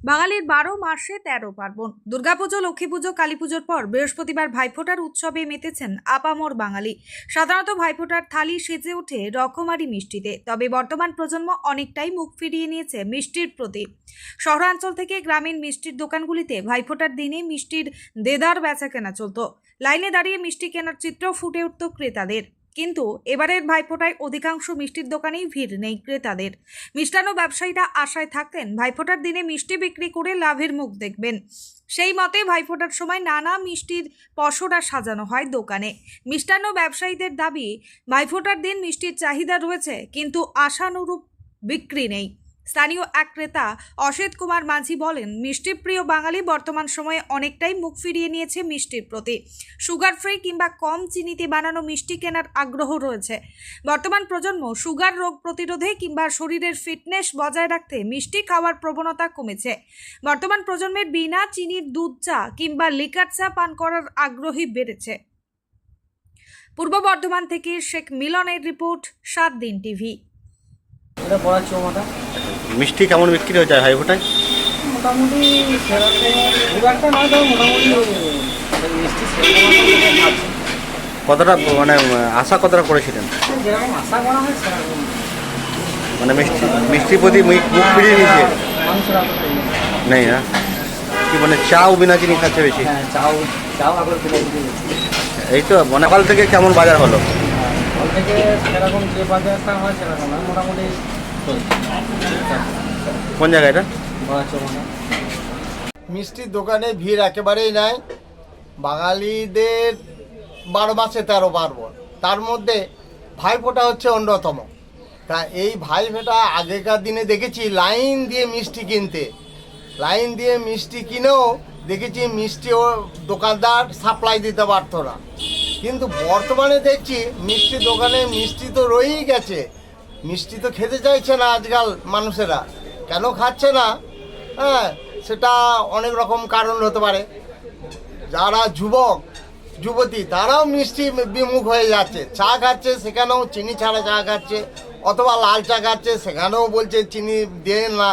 বাঙালির 12 মাসে 13 পার্বণ। দুর্গাপুজো, লক্ষ্মী পুজো, কালী পুজোর পর বৃহস্পতিবার ভাইফোঁটার উৎসবে মেতেছেন আপামর বাঙালি। সাধারণত ভাইফোঁটার থালি সেজে ওঠে রকমারি মিষ্টিতে। তবে বর্তমান প্রজন্ম অনেকটাই মুখ ফিরিয়ে নিয়েছে মিষ্টির প্রতি। শহরাঞ্চল থেকে গ্রামীণ মিষ্টির দোকানগুলিতে ভাইফোঁটার দিনে মিষ্টির দেদার বেচা কেনা চলত। লাইনে দাঁড়িয়ে মিষ্টি কেনার চিত্র ফুটে উঠত ক্রেতাদের। কিন্তু এবারের ভাইফোঁটায় অধিকাংশ মিষ্টির দোকানেই ভিড় নেই ক্রেতাদের। মিষ্টান্ন ব্যবসায়ীরা আশায় থাকতেন ভাইফোঁটার দিনে মিষ্টি বিক্রি করে লাভের মুখ দেখবেন। সেই মতে ভাইফোঁটার সময় নানা মিষ্টির পসরা সাজানো হয় দোকানে। মিষ্টান্ন ব্যবসায়ীদের দাবি, ভাইফোঁটার দিন মিষ্টির চাহিদা রয়েছে, কিন্তু আশানুরূপ বিক্রি নেই। স্থানীয় এক ক্রেতা অসিত কুমার মাঝি বলেন, মিষ্টি প্রিয় বাঙালি বর্তমান সময়ে অনেকটাই মুখ ফিরিয়ে নিয়েছে মিষ্টির প্রতি। সুগার ফ্রি কিংবা কম চিনিতে বানানো মিষ্টি কেনার আগ্রহ রয়েছে। বর্তমান প্রজন্ম সুগার রোগ প্রতিরোধে কিংবা শরীরের ফিটনেস বজায় রাখতে মিষ্টি খাওয়ার প্রবণতা কমেছে। বর্তমান প্রজন্মের বিনা চিনির দুধ চা কিংবা লিকার চা পান করার আগ্রহী বেড়েছে। পূর্ব বর্ধমান থেকে শেখ মিলনের রিপোর্ট, 7 দিন টিভি। মিষ্টি কেমন বিক্রি হয়ে যায় ভাইফোঁটায়? মোটামুটি খুব একটা নয়, তবে মোটামুটি মিষ্টি কতটা মানে আশা কতটা করেছিলেন? যেরকম আশা করা হয় সেরকম মানে মিষ্টির প্রতি মুখ ফিরিয়ে নিয়েছে মানুষের নেই না কি মানে চাও বিনা চিনি খাচ্ছে বেশি? হ্যাঁ, চাও চাও আবার এই তো মানে কাল থেকে কেমন বাজার হলো? ফল থেকে সেরকম যে বাজারটা হয় সেরকম না, মোটামুটি কোন জায়গায় এটা? মিষ্টির দোকানে ভিড় একেবারেই নাই। বাঙালিদের 12 মাসে 13 পার্বণ, তার মধ্যে ভাইফোঁটা হচ্ছে অন্যতম। তা এই ভাইফোঁটা আগেকার দিনে দেখেছি লাইন দিয়ে মিষ্টি কিনতে, লাইন দিয়ে মিষ্টি কিনেও দেখেছি মিষ্টিও দোকানদার সাপ্লাই দিতে পারতো না। কিন্তু বর্তমানে দেখছি মিষ্টি দোকানে মিষ্টি তো রয়েই গেছে, মিষ্টি তো খেতে চাইছে না আজকাল মানুষেরা। কেন খাচ্ছে না? হ্যাঁ, সেটা অনেক রকম কারণ হতে পারে। যারা যুবক যুবতী তারাও মিষ্টি বিমুখ হয়ে যাচ্ছে, চা খাচ্ছে সেখানেও চিনি ছাড়া চা খাচ্ছে, অথবা লাল চা খাচ্ছে সেখানেও বলছে চিনি দেন না।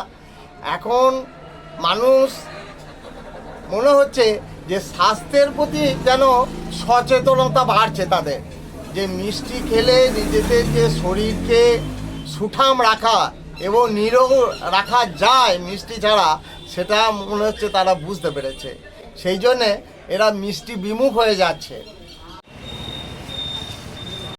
এখন মানুষ মনে হচ্ছে যে স্বাস্থ্যের প্রতি যেন সচেতনতা বাড়ছে তাদের, যে মিষ্টি খেলে নিজেদের যে শরীরকে সুঠাম রাখা এবং নিরোগ রাখা যায় মিষ্টি ছাড়া, সেটা মনে হচ্ছে তারা বুঝতে পেরেছে। সেই জন্যে এরা মিষ্টি বিমুখ হয়ে যাচ্ছে।